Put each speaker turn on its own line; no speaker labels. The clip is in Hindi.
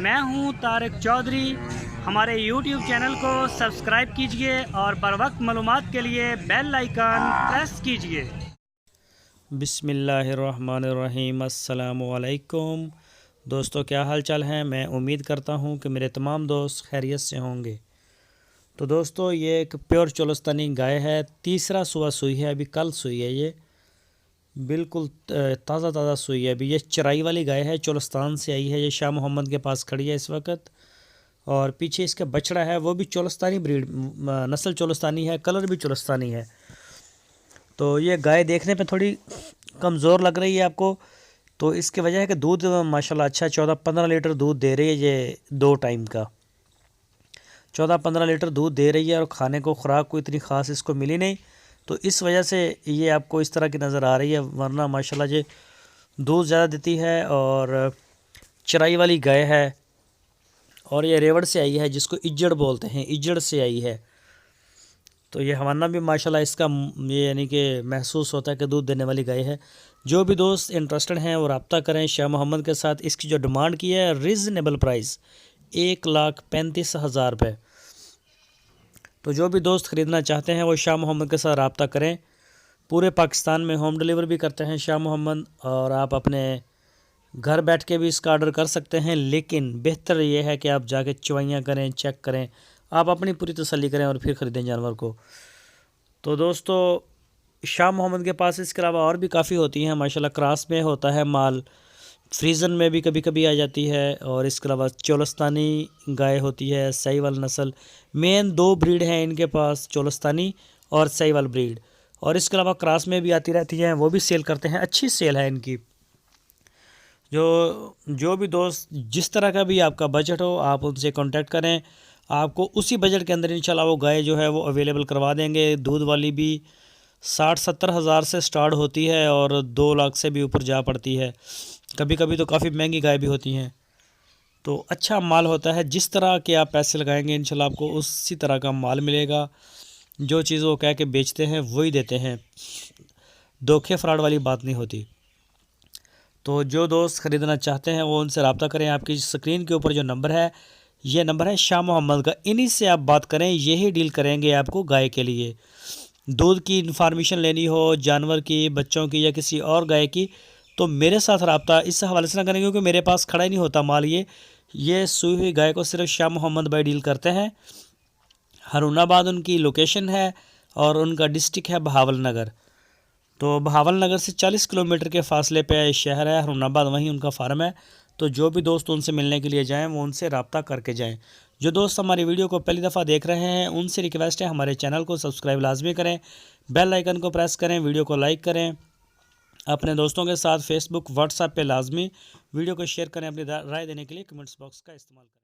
मैं हूं तारिक चौधरी। हमारे YouTube चैनल को सब्सक्राइब कीजिए और बर वक्त मालूमात के लिए बेल आइकन प्रेस कीजिए।
बिस्मिल्लाहिर्रहमानिर्रहीम। अस्सलामु अलैकुम दोस्तों, क्या हाल चाल है। मैं उम्मीद करता हूं कि मेरे तमाम दोस्त खैरियत से होंगे। तो दोस्तों, ये एक प्योर चोलस्तानी गाय है। तीसरा सुबह सुई है, अभी कल सुई है। ये बिल्कुल ताज़ा सुई है। अभी ये चराई वाली गाय है, चोलस्तान से आई है। ये शाह मोहम्मद के पास खड़ी है इस वक्त। और पीछे इसका बछड़ा है, वो भी चोलस्तानी ब्रीड नस्ल चोलस्तानी है, कलर भी चोलस्तानी है। तो ये गाय देखने पे थोड़ी कमज़ोर लग रही है आपको। तो इसकी वजह है कि दूध माशाल्लाह अच्छा 14-15 लीटर दूध दे रही है। ये 2 टाइम का 14-15 लीटर दूध दे रही है। और खाने को खुराक को इतनी ख़ास इसको मिली नहीं, तो इस वजह से ये आपको इस तरह की नज़र आ रही है। वरना माशाल्लाह ये दूध ज़्यादा देती है और चराई वाली गाय है। और ये रेवड़ से आई है, जिसको इज्जड़ बोलते हैं, इज्जड़ से आई है। तो ये हवाना भी माशाल्लाह इसका ये यानी कि महसूस होता है कि दूध देने वाली गाय है। जो भी दोस्त इंटरेस्टेड हैं वो रब्ता करें शाह मोहम्मद के साथ। इसकी जो डिमांड की है रीज़नेबल प्राइस 1,35,000 रुपये। तो जो भी दोस्त ख़रीदना चाहते हैं वो शाह मोहम्मद के साथ रब्ता करें। पूरे पाकिस्तान में होम डिलीवर भी करते हैं शाह मोहम्मद, और आप अपने घर बैठ के भी इसका ऑर्डर कर सकते हैं। लेकिन बेहतर ये है कि आप जाके चवाइयाँ करें, चेक करें, आप अपनी पूरी तसल्ली करें और फिर ख़रीदें जानवर को। तो दोस्तों, शाह मोहम्मद के पास इसके अलावा और भी काफ़ी होती हैं माशाल्लाह। क्रॉस में होता है माल, फ्रीज़न में भी कभी कभी आ जाती है। और इसके अलावा चोलस्तानी गाय होती है, साहिवाल नस्ल। मेन 2 ब्रीड हैं इनके पास, चोलस्तानी और साहिवाल ब्रीड। और इसके अलावा क्रॉस में भी आती रहती हैं, वो भी सेल करते हैं। अच्छी सेल है इनकी। जो भी दोस्त जिस तरह का भी आपका बजट हो, आप उनसे कांटेक्ट करें। आपको उसी बजट के अंदर इंशाल्लाह वो गाय जो है वो अवेलेबल करवा देंगे। दूध वाली भी 60-70 हज़ार से स्टार्ट होती है और 2 लाख से भी ऊपर जा पड़ती है। कभी कभी तो काफ़ी महंगी गाय भी होती हैं। तो अच्छा माल होता है। जिस तरह के आप पैसे लगाएंगे इंशाल्लाह आपको उसी तरह का माल मिलेगा। जो चीज़ वो कह के बेचते हैं वही देते हैं, धोखे फ्रॉड वाली बात नहीं होती। तो जो दोस्त ख़रीदना चाहते हैं वो उनसे रब्ता करें। आपकी स्क्रीन के ऊपर जो नंबर है, ये नंबर है शाह मोहम्मद का। इन्हीं से आप बात करें, यही डील करेंगे आपको गाय के लिए। दूध की इन्फॉर्मेशन लेनी हो, जानवर की, बच्चों की या किसी और गाय की, तो मेरे साथ रब्ता इस हवाले से ना करें, क्योंकि मेरे पास खड़ा ही नहीं होता माल। ये सूई हुई गाय को सिर्फ शाह मोहम्मद भाई डील करते हैं। हरूनाबाद उनकी लोकेशन है और उनका डिस्ट्रिक्ट है बहावल नगर। तो बहावल नगर से 40 किलोमीटर के फासले पे शहर है हरूनाबाद, वहीं उनका फार्म है। तो जो भी दोस्त उनसे मिलने के लिए जाएं वो उनसे रब्ता करके जाएं। जो दोस्त हमारी वीडियो को पहली दफ़ा देख रहे हैं उनसे रिक्वेस्ट है, हमारे चैनल को सब्सक्राइब लाजमी करें, बेल आइकन को प्रेस करें, वीडियो को लाइक करें, अपने दोस्तों के साथ फेसबुक व्हाट्सएप पे लाजमी वीडियो को शेयर करें। अपनी राय देने के लिए कमेंट्स बॉक्स का इस्तेमाल करें।